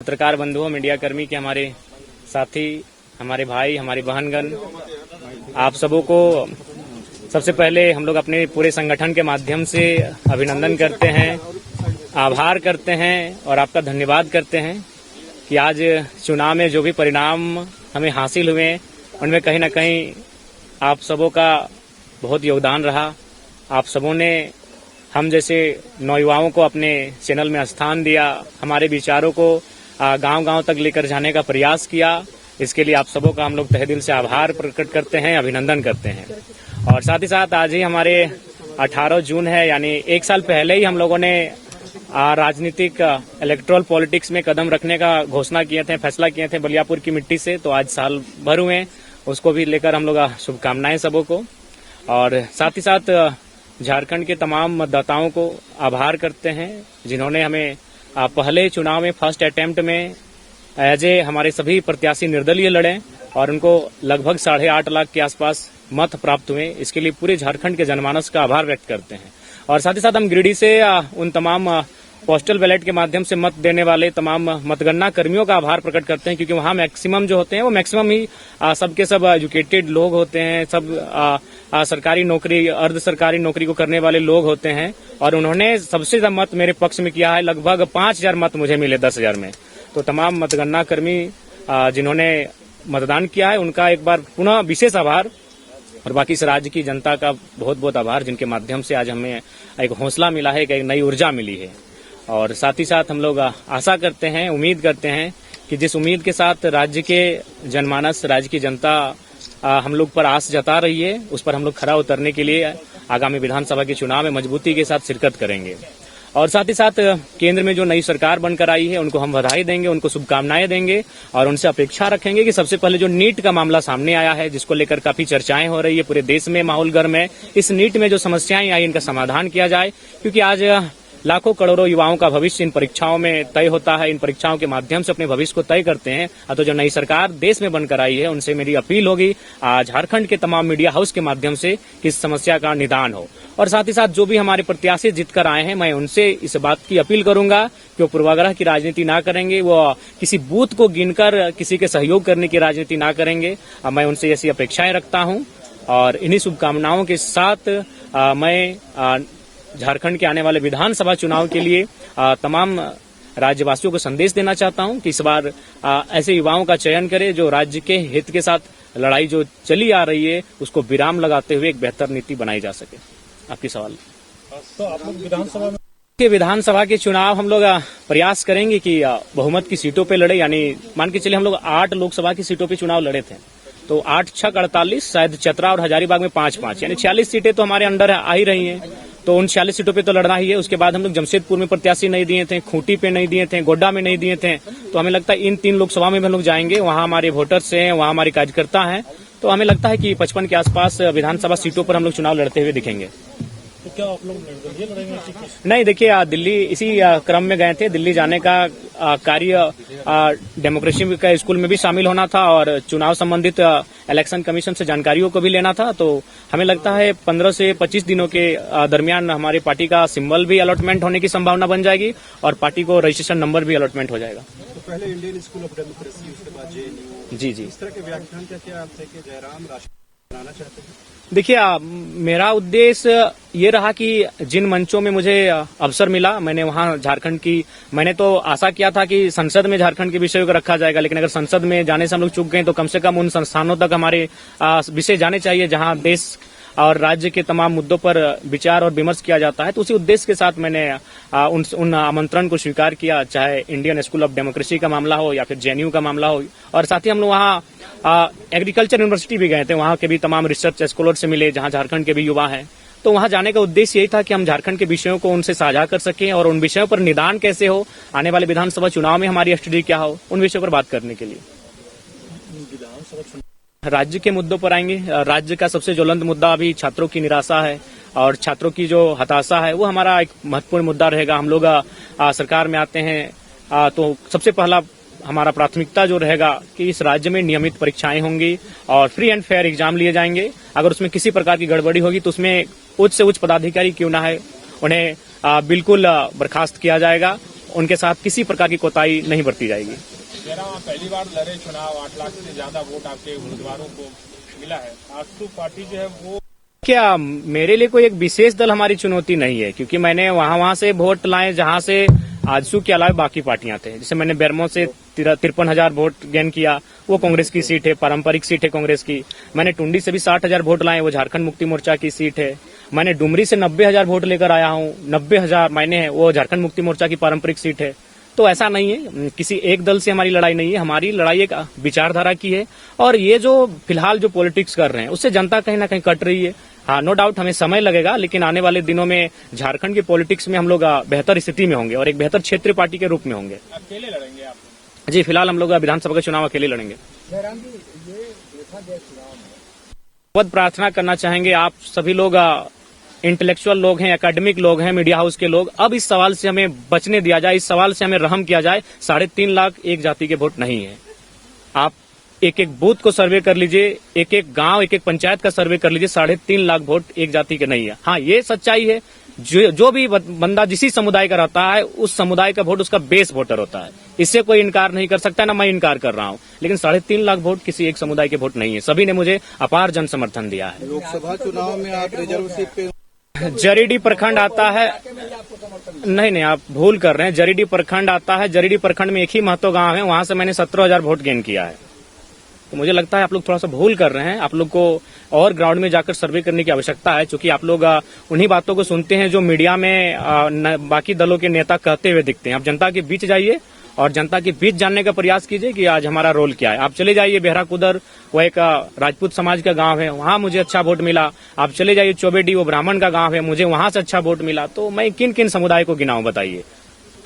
पत्रकार बंधुओं, मीडिया कर्मी के हमारे साथी, हमारे भाई, हमारी बहनगण, आप सबों को सबसे पहले हम लोग अपने पूरे संगठन के माध्यम से अभिनंदन करते हैं, आभार करते हैं और आपका धन्यवाद करते हैं कि आज चुनाव में जो भी परिणाम हमें हासिल हुए उनमें कहीं न कहीं आप सबों का बहुत योगदान रहा। आप सबों ने हम जैसे नौयुवाओं को अपने चैनल में स्थान दिया, हमारे विचारों को गांव-गांव तक लेकर जाने का प्रयास किया। इसके लिए आप सबों का हम लोग तहे दिल से आभार प्रकट करते हैं, अभिनंदन करते हैं। और साथ ही साथ आज ही हमारे 18 जून है, यानी एक साल पहले ही हम लोगों ने राजनीतिक इलेक्टोरल पॉलिटिक्स में कदम रखने का घोषणा किए थे, फैसला किए थे बलियापुर की मिट्टी से। तो आज साल भर हुए, उसको भी लेकर हम लोग शुभकामनाएं सबों को। और साथ ही साथ झारखंड के तमाम मतदाताओं को आभार करते हैं जिन्होंने हमें पहले चुनाव में फर्स्ट अटेम्प्ट में एज ए हमारे सभी प्रत्याशी निर्दलीय लड़े और उनको लगभग 8.5 लाख के आसपास मत प्राप्त हुए। इसके लिए पूरे झारखंड के जनमानस का आभार व्यक्त करते हैं। और साथ ही साथ हम गिरिडीह से उन तमाम पोस्टल बैलेट के माध्यम से मत देने वाले तमाम मतगणना कर्मियों का आभार प्रकट करते हैं, क्योंकि वहां मैक्सिमम जो होते हैं वो मैक्सिमम ही सबके सब एजुकेटेड लोग होते हैं, सब सरकारी नौकरी, अर्ध सरकारी नौकरी को करने वाले लोग होते हैं। और उन्होंने सबसे ज्यादा मत मेरे पक्ष में किया है, लगभग 5000 मत मुझे मिले 10,000 में। तो तमाम मतगणना कर्मी जिन्होंने मतदान किया है उनका एक बार पुनः विशेष आभार, और बाकी इस राज्य की जनता का बहुत बहुत आभार, जिनके माध्यम से आज हमें एक हौसला मिला है, एक नई ऊर्जा मिली है। और साथ ही साथ हम लोग आशा करते हैं, उम्मीद करते हैं कि जिस उम्मीद के साथ राज्य के जनमानस, राज्य की जनता हम लोग पर आस जता रही है, उस पर हम लोग खरा उतरने के लिए आगामी विधानसभा के चुनाव में मजबूती के साथ शिरकत करेंगे। और साथ ही साथ केंद्र में जो नई सरकार बनकर आई है उनको हम बधाई देंगे, उनको शुभकामनाएं देंगे और उनसे अपेक्षा रखेंगे कि सबसे पहले जो नीट का मामला सामने आया है, जिसको लेकर काफी चर्चाएं हो रही है, पूरे देश में माहौल गर्म है, इस नीट में जो समस्याएं आई इनका समाधान किया जाए। क्योंकि आज लाखों करोड़ों युवाओं का भविष्य इन परीक्षाओं में तय होता है, इन परीक्षाओं के माध्यम से अपने भविष्य को तय करते हैं। तो जो नई सरकार देश में बनकर आई है उनसे मेरी अपील होगी झारखंड के तमाम मीडिया हाउस के माध्यम से कि इस समस्या का निदान हो। और साथ ही साथ जो भी हमारे प्रत्याशी जीतकर आए हैं, मैं उनसे इस बात की अपील करूंगा कि वो पूर्वाग्रह की राजनीति ना करेंगे, वो किसी बूथ को गिनकर किसी के सहयोग करने की राजनीति ना करेंगे। मैं उनसे ऐसी अपेक्षाएं रखता हूं और इन्हीं शुभकामनाओं के साथ मैं झारखंड के आने वाले विधानसभा चुनाव के लिए तमाम राज्यवासियों को संदेश देना चाहता हूं कि इस बार ऐसे युवाओं का चयन करें जो राज्य के हित के साथ लड़ाई जो चली आ रही है उसको विराम लगाते हुए एक बेहतर नीति बनाई जा सके। आपकी सवाल। तो आप लोग विधानसभा के चुनाव हम लोग प्रयास करेंगे कि बहुमत की सीटों पे लड़े, यानी मान के चलिए हम लोग 8 लोकसभा की सीटों पे चुनाव लड़े थे, तो 8 6 48, शायद चतरा और हजारीबाग में 5-5, यानी 46 सीटें तो हमारे अंडर आ ही रही हैं। तो उन 46 सीटों पे तो लड़ना ही है। उसके बाद हम लोग जमशेदपुर में प्रत्याशी नहीं दिए थे, खूंटी पे नहीं दिए थे, गोड्डा में नहीं दिए थे। तो हमें लगता है इन 3 लोकसभा में हम लोग जाएंगे, वहां हमारे वोटर्स हैं, वहां हमारे कार्यकर्ता हैं। तो हमें लगता है कि 55 के आसपास विधानसभा सीटों पर हम लोग चुनाव लड़ते हुए दिखेंगे। तो क्या आप लोग निर्दलीय लड़ेंगे? नहीं, देखिए दिल्ली इसी क्रम में गए थे। दिल्ली जाने का कार्य डेमोक्रेसी का स्कूल में भी शामिल होना था और चुनाव संबंधित इलेक्शन कमीशन से जानकारियों को भी लेना था। तो हमें लगता है 15 से 25 दिनों के दरमियान हमारी पार्टी का सिंबल भी अलॉटमेंट होने की संभावना बन जाएगी और पार्टी को रजिस्ट्रेशन नंबर भी अलॉटमेंट हो जाएगा। तो पहले इंडियन स्कूल ऑफ डेमोक्रेसी, उसके बाद जेएनयू। जी। इस तरह के व्याख्यान क्या आप थे कि जयराम राष्ट्र बनाना चाहते हैं? देखिए, मेरा उद्देश्य ये रहा कि जिन मंचों में मुझे अवसर मिला, मैंने वहां झारखंड की, मैंने तो आशा किया था कि संसद में झारखंड के विषयों को रखा जाएगा, लेकिन अगर संसद में जाने से हम लोग चूक गए तो कम से कम उन संस्थानों तक हमारे विषय जाने चाहिए जहां देश और राज्य के तमाम मुद्दों पर विचार और विमर्श किया जाता है। तो उसी उद्देश्य के साथ मैंने उन आमंत्रण को स्वीकार किया, चाहे इंडियन स्कूल ऑफ डेमोक्रेसी का मामला हो या फिर जेएनयू का मामला हो। और साथ ही हम लोग वहाँ एग्रीकल्चर यूनिवर्सिटी भी गए थे, वहाँ के भी तमाम रिसर्च स्कॉलर से मिले जहाँ झारखंड के भी युवा हैं। तो वहाँ जाने का उद्देश्य यही था कि हम झारखंड के विषयों को उनसे साझा कर सकें और उन विषयों पर निदान कैसे हो, आने वाले विधानसभा चुनाव में हमारी स्टडी क्या हो, उन विषयों पर बात करने के लिए। राज्य के मुद्दों पर आएंगे। राज्य का सबसे ज्वलंत मुद्दा अभी छात्रों की निराशा है और छात्रों की जो हताशा है वो हमारा एक महत्वपूर्ण मुद्दा रहेगा। हम लोग सरकार में आते हैं तो सबसे पहला हमारा प्राथमिकता जो रहेगा कि इस राज्य में नियमित परीक्षाएं होंगी और फ्री एंड फेयर एग्जाम लिए जाएंगे। अगर उसमें किसी प्रकार की गड़बड़ी होगी तो उसमें उच्च से उच्च पदाधिकारी क्यों ना है, उन्हें बिल्कुल बर्खास्त किया जाएगा। उनके साथ किसी प्रकार की कोताही नहीं बरती जाएगी। जयराम, आप पहली बार लड़े चुनाव, 8 लाख से ज्यादा वोट आपके उम्मीदवारों को मिला है। आजसू पार्टी जो है वो क्या मेरे लिए कोई एक विशेष दल हमारी चुनौती नहीं है, क्योंकि मैंने वहां से वोट लाए जहां से आजसू के अलावा बाकी पार्टियां थे। जैसे मैंने बेरमो से 53,000 वोट गेन किया, वो कांग्रेस की सीट है, पारंपरिक सीट है कांग्रेस की। मैंने टुंडी से भी 60,000 वोट लाए, वो झारखंड मुक्ति मोर्चा की सीट है। मैंने डुमरी से 90,000 वोट लेकर आया हूँ, 90,000 मैंने, वो झारखंड मुक्ति मोर्चा की पारंपरिक सीट है। तो ऐसा नहीं है, किसी एक दल से हमारी लड़ाई नहीं है, हमारी लड़ाई एक विचारधारा की है। और ये जो फिलहाल जो पॉलिटिक्स कर रहे हैं उससे जनता कहीं ना कहीं कट रही है। हाँ, नो डाउट हमें समय लगेगा, लेकिन आने वाले दिनों में झारखंड की पॉलिटिक्स में हम लोग बेहतर स्थिति में होंगे और एक बेहतर क्षेत्रीय पार्टी के रूप में होंगे। अकेले लड़ेंगे आप? जी, फिलहाल हम लोग विधानसभा का चुनाव अकेले लड़ेंगे। बहुत प्रार्थना करना चाहेंगे, आप सभी लोग इंटेलेक्चुअल लोग हैं, एकेडमिक लोग हैं, मीडिया हाउस के लोग, अब इस सवाल से हमें बचने दिया जाए, इस सवाल से हमें रहम किया जाए। 3.5 लाख एक जाति के वोट नहीं है। आप एक एक बूथ को सर्वे कर लीजिए, एक एक गांव, एक एक पंचायत का सर्वे कर लीजिए, 3.5 लाख वोट एक जाति के नहीं है। हाँ, ये सच्चाई है, जो भी बंदा जिसी समुदाय का रहता है उस समुदाय का वोट उसका बेस वोटर होता है। इससे कोई इनकार नहीं कर सकता, ना मैं इनकार कर रहा हूँ। लेकिन 3.5 लाख वोट किसी एक समुदाय के वोट नहीं है। सभी ने मुझे अपार जन समर्थन दिया है। लोकसभा चुनाव में आप रिजर्व सीट पे जरीडी प्रखंड आता है, नहीं, आप भूल कर रहे हैं। जरीडी प्रखंड आता है, जरीडी प्रखंड में एक ही महतो गांव है, वहां से मैंने 17,000 वोट गेन किया है। तो मुझे लगता है आप लोग थोड़ा सा भूल कर रहे हैं। आप लोग को और ग्राउंड में जाकर सर्वे करने की आवश्यकता है, क्योंकि आप लोग उन्हीं बातों को सुनते हैं जो मीडिया में बाकी दलों के नेता कहते हुए दिखते हैं। आप जनता के बीच जाइए और जनता के बीच जानने का प्रयास कीजिए कि आज हमारा रोल क्या है। आप चले जाइए बेहरा कुदर, वो एक राजपूत समाज का गांव है, वहां मुझे अच्छा वोट मिला। आप चले जाइए चौबेडी, वो ब्राह्मण का गांव है, मुझे वहां से अच्छा वोट मिला। तो मैं किन किन समुदाय को गिनाऊं बताइए?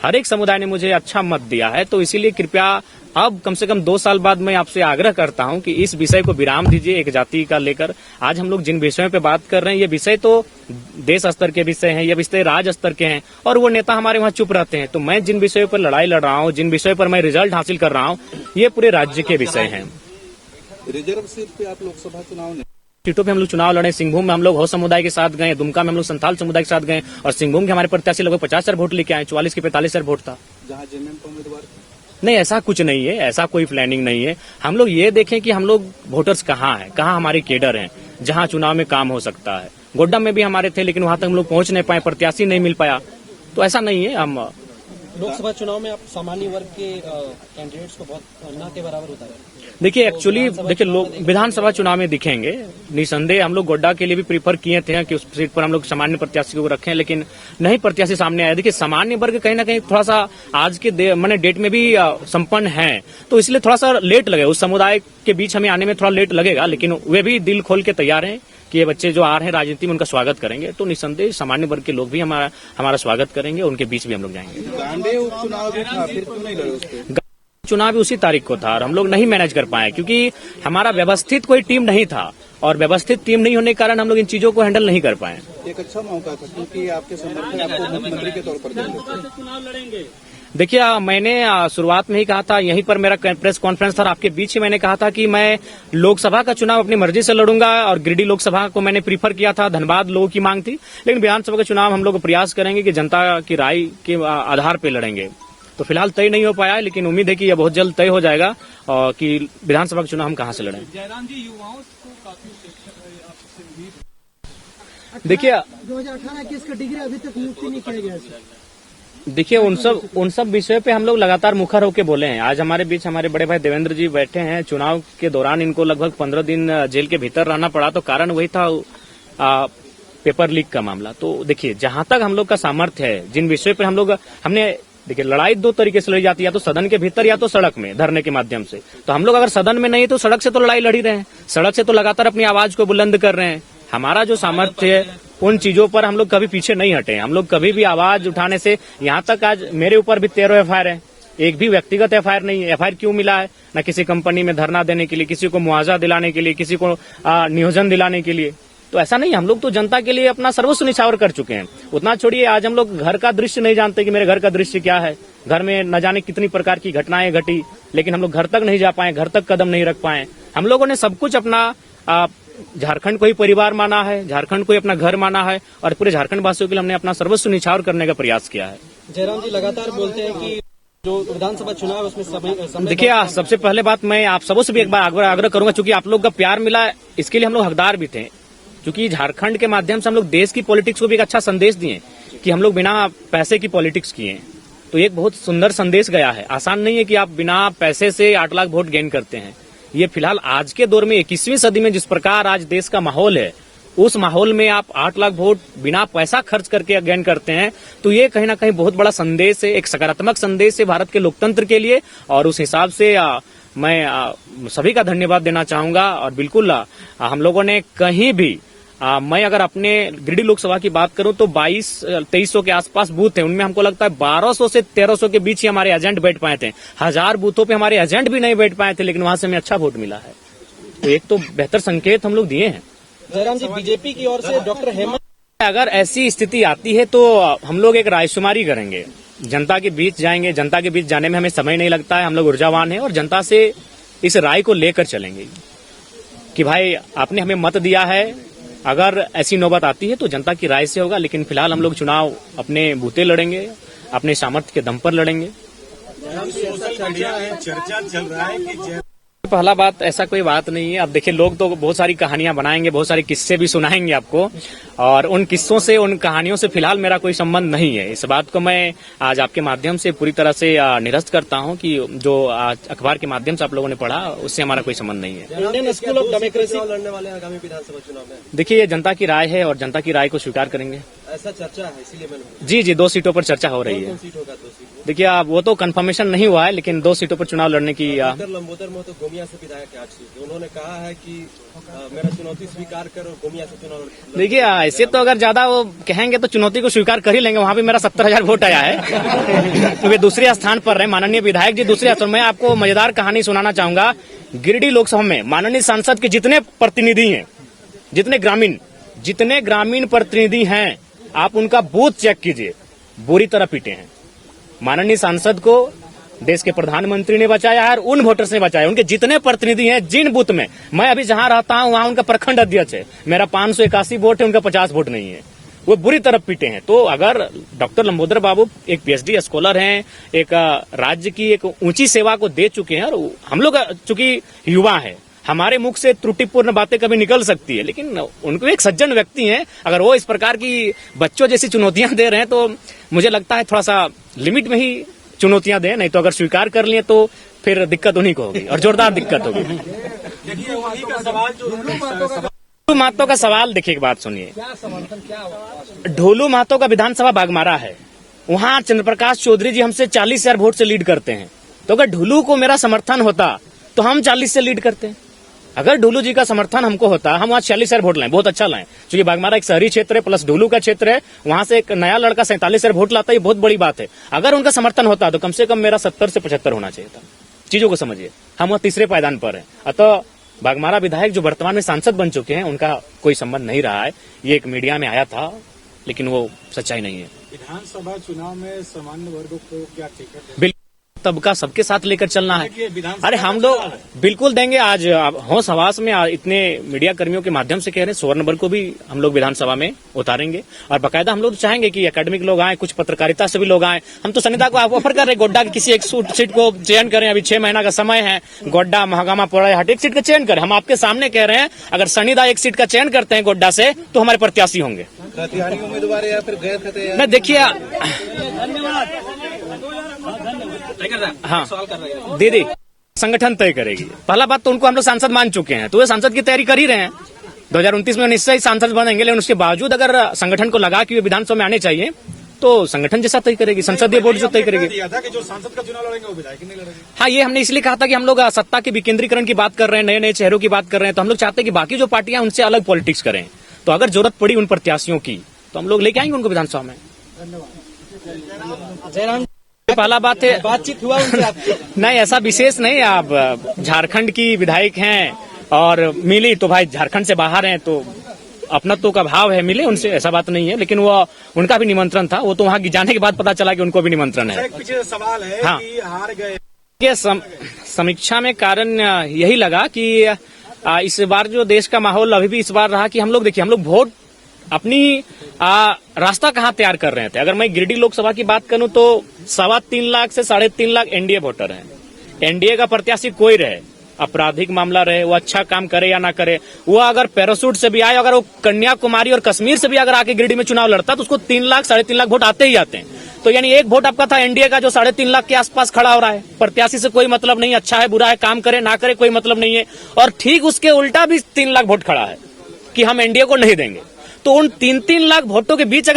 हर एक समुदाय ने मुझे अच्छा मत दिया है। तो इसीलिए कृपया अब कम से कम 2 साल बाद मैं आपसे आग्रह करता हूं कि इस विषय को विराम दीजिए एक जाति का लेकर। आज हम लोग जिन विषयों पे बात कर रहे हैं, ये विषय तो देश स्तर के विषय हैं, ये विषय राज्य स्तर के हैं, और वो नेता हमारे वहां चुप रहते हैं। तो मैं जिन विषयों पर लड़ाई लड़ रहा हूं, जिन विषयों पर मैं रिजल्ट हासिल कर रहा हूं, ये पूरे राज्य के विषय हैं। रिजर्व सीट पे आप लोकसभा चुनाव ने सीटों पे हम लोग चुनाव लड़े। सिंहभूम में हम लोग हो समुदाय के साथ गए, दुमका में हम लोग संथाल समुदाय के साथ गए, और सिंहभूम के हमारे प्रत्याशी लगभग 50,000 वोट लेके आए। 44 के 45,000 वोट था। जहाँ जेएमएम का उम्मीदवार नहीं, ऐसा कुछ नहीं है, ऐसा कोई प्लानिंग नहीं है। हम लोग ये देखें कि हम लोग वोटर्स कहाँ हैं, कहाँ हमारे केडर हैं, जहाँ चुनाव में काम हो सकता है। गोड्डा में भी हमारे थे, लेकिन वहां तक हम लोग पहुंच नहीं पाए, प्रत्याशी नहीं मिल पाया। तो ऐसा नहीं है। हम लोकसभा चुनाव में आप सामान्य वर्ग के कैंडिडेट्स को बहुत ना के बराबर उतारे। देखिए, एक्चुअली देखिए, लोग विधानसभा चुनाव में दिखेंगे निसंदेह। हम लोग गोड्डा के लिए भी प्रीफर किए थे कि उस सीट पर हम लोग सामान्य प्रत्याशी को रखें, लेकिन नहीं प्रत्याशी सामने आया। देखिए, सामान्य वर्ग कहीं ना कहीं थोड़ा सा आज के डेट में भी संपन्न है, तो इसलिए थोड़ा सा लेट लगेगा। उस समुदाय के बीच हमें आने में थोड़ा लेट लगेगा, लेकिन वे भी दिल खोल के तैयार हैं कि ये बच्चे जो आ रहे हैं राजनीति में, उनका स्वागत करेंगे। तो निसंदेह सामान्य वर्ग के लोग भी हमारा स्वागत करेंगे, उनके बीच भी हम लोग जाएंगे। गांडे उपचुनाव भी था, फिर क्यों नहीं लड़े उस पे? चुनाव भी उसी तारीख को था और हम लोग नहीं मैनेज कर पाए, क्योंकि हमारा व्यवस्थित कोई टीम नहीं था, और व्यवस्थित टीम नहीं होने के कारण हम लोग इन चीजों को हैंडल नहीं कर पाए। एक अच्छा मौका था, क्योंकि आपके समर्थक आपको मुख्यमंत्री के तौर पर देंगे। देखिए, मैंने शुरुआत में ही कहा था, यहीं पर मेरा प्रेस कॉन्फ्रेंस था, आपके बीच ही मैंने कहा था कि मैं लोकसभा का चुनाव अपनी मर्जी से लड़ूंगा, और गिरिडीह लोकसभा को मैंने प्रीफर किया था। धनबाद लोगों की मांग थी, लेकिन विधानसभा का चुनाव हम लोग प्रयास करेंगे कि जनता की राय के आधार पर लड़ेंगे। तो फिलहाल तय नहीं हो पाया है, लेकिन उम्मीद है कि यह बहुत जल्द तय हो जाएगा और कि विधानसभा का चुनाव हम कहां से लड़ें। जयराम जी, युवाओं को काफी देखिए, 2018-21 का डिग्री अभी तक नियुक्ति नहीं किया गया है। देखिए, उन सब विषयों पे हम लोग लगातार मुखर होकर बोले हैं। आज हमारे बीच हमारे बड़े भाई देवेंद्र जी बैठे हैं। चुनाव के दौरान इनको लगभग 15 दिन जेल के भीतर रहना पड़ा, तो कारण वही था पेपर लीक का मामला। तो देखिए, जहां तक हम लोग का सामर्थ्य है, जिन विषयों पर हमने देखिए, लड़ाई 2 तरीके से लड़ी जाती है, या तो सदन के भीतर या तो सड़क में धरने के माध्यम से। तो हम लोग अगर सदन में नहीं तो सड़क से तो लड़ाई लड़ ही रहे हैं, सड़क से तो लगातार अपनी आवाज को बुलंद कर रहे हैं। हमारा जो सामर्थ्य है, उन चीजों पर हम लोग कभी पीछे नहीं हटे। हम लोग कभी भी आवाज उठाने से, यहाँ तक आज मेरे ऊपर भी 13 FIR है, एक भी व्यक्तिगत FIR नहीं है। FIR क्यों मिला है? न किसी कंपनी में धरना देने के लिए, किसी को मुआवजा दिलाने के लिए, किसी को नियोजन दिलाने के लिए। तो ऐसा नहीं, हम लोग तो जनता के लिए अपना सर्वस्व निछावर कर चुके हैं। उतना छोड़िए, आज हम लोग घर का दृश्य नहीं जानते कि मेरे घर का दृश्य क्या है। घर में न जाने कितनी प्रकार की घटनाएं घटी, लेकिन हम लोग घर तक नहीं जा पाए, घर तक कदम नहीं रख पाए। हम लोगों ने सब कुछ अपना झारखंड को ही परिवार माना है, झारखंड को ही अपना घर माना है, और पूरे झारखंड वासियों के लिए हमने अपना सर्वस्व निछावर करने का प्रयास किया है। जयराम जी लगातार बोलते हैं कि जो विधानसभा चुनाव है उसमें समय देखिए, सबसे पहले बात मैं आप सबों से भी एक बार आग्रह करूंगा, क्योंकि आप लोग का प्यार मिला, इसके लिए हम लोग हकदार भी थे। क्योंकि झारखंड के माध्यम से हम लोग देश की पॉलिटिक्स को भी एक अच्छा संदेश दिए कि हम लोग बिना पैसे की पॉलिटिक्स किए, तो एक बहुत सुंदर संदेश गया है। आसान नहीं है कि आप बिना पैसे से 8 लाख वोट गेन करते हैं। ये फिलहाल आज के दौर में 21वीं सदी में जिस प्रकार आज देश का माहौल है, उस माहौल में आप 8 लाख वोट बिना पैसा खर्च करके गेन करते हैं, तो ये कहीं ना कहीं बहुत बड़ा संदेश है, एक सकारात्मक संदेश है भारत के लोकतंत्र के लिए। और उस हिसाब से मैं सभी का धन्यवाद देना चाहूंगा। और बिल्कुल हम लोगों ने कहीं भी मैं अगर अपने गिरिडीह लोकसभा की बात करूं तो 2200-2300 के आसपास बूथ हैं, उनमें हमको लगता है 1200 से 1300 के बीच ही हमारे एजेंट बैठ पाए थे। 1000 बूथों पे हमारे एजेंट भी नहीं बैठ पाए थे, लेकिन वहां से हमें अच्छा वोट मिला है। तो एक तो बेहतर संकेत हम लोग दिए हैं। जयराम जी, बीजेपी की ओर से डॉक्टर हेमंत, अगर ऐसी स्थिति आती है तो हम लोग एक रायशुमारी करेंगे, जनता के बीच जाएंगे। जनता के बीच जाने में हमें समय नहीं लगता है, हम लोग ऊर्जावान हैं और जनता से इस राय को लेकर चलेंगे कि भाई आपने हमें मत दिया है, अगर ऐसी नौबत आती है तो जनता की राय से होगा। लेकिन फिलहाल हम लोग चुनाव अपने बूते लड़ेंगे, अपने सामर्थ्य के दम पर लड़ेंगे। चर्चा चल रहा है कि पहला बात ऐसा कोई बात नहीं है। अब देखिए, लोग तो बहुत सारी कहानियां बनाएंगे, बहुत सारे किस्से भी सुनाएंगे आपको, और उन किस्सों से, उन कहानियों से फिलहाल मेरा कोई संबंध नहीं है। इस बात को मैं आज आपके माध्यम से पूरी तरह से निरस्त करता हूं कि जो अखबार के माध्यम से आप लोगों ने पढ़ा, उससे हमारा कोई संबंध नहीं है। इंडियन स्कूल ऑफ डेमोक्रेसी लड़ने वाले आगामी विधानसभा चुनाव में, देखिए, ये जनता की राय है और जनता की राय को स्वीकार करेंगे। ऐसा चर्चा है, इसीलिए मैंने जी 2 सीटों पर चर्चा हो रही है। सीट होगा 2 सीट। देखिए, आप वो तो कंफर्मेशन नहीं हुआ है, लेकिन 2 सीटों पर चुनाव लड़ने की लंबोदर में तो गोमिया से विधायक 8 सीट, उन्होंने कहा है कि मेरा चुनौती स्वीकार करो, गोमिया से चुनाव। देखिए, ऐसे तो अगर ज्यादा वो कहेंगे तो चुनौती को स्वीकार कर ही लेंगे। वहां भी मेरा 70,000 वोट आया है तो वे दूसरे स्थान पर रहे, माननीय विधायक जी दूसरे स्थान। मैं आपको मजेदार कहानी सुनाना चाहूंगा। गिरिडीह लोकसभा में माननीय सांसद के जितने प्रतिनिधि हैं, जितने ग्रामीण प्रतिनिधि हैं, आप उनका बूथ चेक कीजिए, बुरी तरह पीटे हैं। माननीय सांसद को देश के प्रधानमंत्री ने बचाया है और उन वोटर्स ने बचाया। उनके जितने प्रतिनिधि हैं, जिन बूथ में मैं अभी जहां रहता हूं, वहां उनका प्रखंड अध्यक्ष है, मेरा 581 वोट है, उनका 50 वोट नहीं है। वो बुरी तरह पीटे हैं। तो अगर डॉक्टर लंबोदर बाबू एक पीएचडी स्कॉलर हैं, एक राज्य की एक ऊंची सेवा को दे चुके हैं, और हम लोग चूंकि युवा हैं, हमारे मुख से त्रुटिपूर्ण बातें कभी निकल सकती है, लेकिन उनको एक सज्जन व्यक्ति हैं। अगर वो इस प्रकार की बच्चों जैसी चुनौतियां दे रहे हैं तो मुझे लगता है थोड़ा सा लिमिट में ही चुनौतियां दें, नहीं तो अगर स्वीकार कर लिए तो फिर दिक्कत उन्हीं को होगी और जोरदार दिक्कत होगी। ढोलू महतो का सवाल, देखिए एक बात सुनिए, ढोलू महतो का विधानसभा बागमारा है, वहां चंद्रप्रकाश चौधरी जी हमसे 40,000 वोट से लीड करते हैं। तो अगर ढोलू को मेरा समर्थन होता तो हम 40 से लीड करते हैं। अगर ढोलू जी का समर्थन हमको होता, हम वहां 40,000 वोट लाएं, बहुत अच्छा लाएं, क्योंकि बागमारा एक शहरी क्षेत्र है प्लस ढोलू का क्षेत्र है, वहां से एक नया लड़का 47,000 वोट लाता है, ये बहुत बड़ी बात है। अगर उनका समर्थन होता तो कम से कम मेरा 70 से 75 होना चाहिए था। चीजों को समझिए, हम वह तीसरे पायदान पर हैं। अतः बागमारा विधायक जो वर्तमान में सांसद बन चुके हैं, उनका कोई संबंध नहीं रहा है। ये एक मीडिया में आया था, लेकिन वो सच्चाई नहीं है। विधानसभा चुनाव में सामान्य वर्गों को क्या टिकट तबका सबके साथ लेकर चलना है। अरे हम लोग बिल्कुल देंगे। आज होश हवास में इतने मीडिया कर्मियों के माध्यम से कह रहे हैं, स्वर्ण वर्ग को भी हम लोग विधानसभा में उतारेंगे, और बाकायदा हम लोग चाहेंगे कि एकेडमिक लोग आए, कुछ पत्रकारिता से भी लोग आए। हम तो शनिवार को ऑफर कर रहे हैं, गोड्डा की किसी एक सीट को चयन करें, अभी 6 महीना का समय है, गोड्डा महागामा पोड़ा हट एक सीट का चयन करें। हम आपके सामने कह रहे हैं, अगर शनिवार एक सीट का चयन करते हैं गोड्डा से, तो हमारे प्रत्याशी होंगे। उम्मीदवार या फिर गैर मैं देखिए, हाँ दीदी संगठन तय करेगी। पहला बात तो उनको हम लोग सांसद मान चुके हैं, तो वे सांसद की तैयारी कर ही रहे हैं। 2029 में निश्चय ही सांसद बनेंगे, लेकिन उसके बावजूद अगर संगठन को लगा कि वे विधानसभा में आने चाहिए, तो संगठन जैसा तय करेगी, संसदीय बोर्ड जो तय करेगी। जो सांसद का चुनाव लड़ेंगे वो विधायक नहीं लड़ेंगे। हाँ, ये हमने इसलिए कहा था कि हम लोग सत्ता के विकेंद्रीकरण की बात कर रहे हैं, नए नए चेहरों की बात कर रहे हैं, तो हम लोग चाहते हैं कि बाकी जो पार्टियां उनसे अलग पॉलिटिक्स करें। तो अगर जरूरत पड़ी उन प्रत्याशियों की, तो हम लोग लेके आएंगे उनको विधानसभा में। जयराम, पहला बात है, बातचीत हुआ उनसे आपकी? नहीं, ऐसा विशेष नहीं। आप झारखंड की विधायक हैं और मिली तो भाई झारखंड से बाहर हैं, तो अपनत्व का भाव है, मिले उनसे, ऐसा बात नहीं है। लेकिन वो उनका भी निमंत्रण था, वो तो वहां जाने के बाद पता चला कि उनको भी निमंत्रण है। पीछे सवाल है हाँ। कि हार गए ये समीक्षा में कारण यही लगा कि इस बार जो देश का माहौल अभी भी इस बार रहा कि हम लोग देखिए, हम लोग वोट अपनी रास्ता कहाँ तैयार कर रहे थे। अगर मैं गिरिडीह लोकसभा की बात करूं तो 3.25 लाख से 3.5 लाख एनडीए वोटर हैं। एनडीए का प्रत्याशी कोई रहे, आपराधिक मामला रहे, वो अच्छा काम करे या ना करे, वो अगर पैरासूट से भी आए, अगर वो कन्याकुमारी और कश्मीर से भी अगर आके गिरिडीह में चुनाव लड़ता तो उसको 3 लाख 3.5 लाख वोट आते ही आते हैं। तो यानी एक वोट आपका था एनडीए का जो 3.5 लाख के आसपास खड़ा हो रहा है। प्रत्याशी से कोई मतलब नहीं, अच्छा है बुरा है, काम करे ना करे कोई मतलब नहीं है। और ठीक उसके उल्टा भी 3 लाख वोट खड़ा है कि हम एनडीए को नहीं देंगे। तो उन 3-3 लाख वोटों के बीच अगर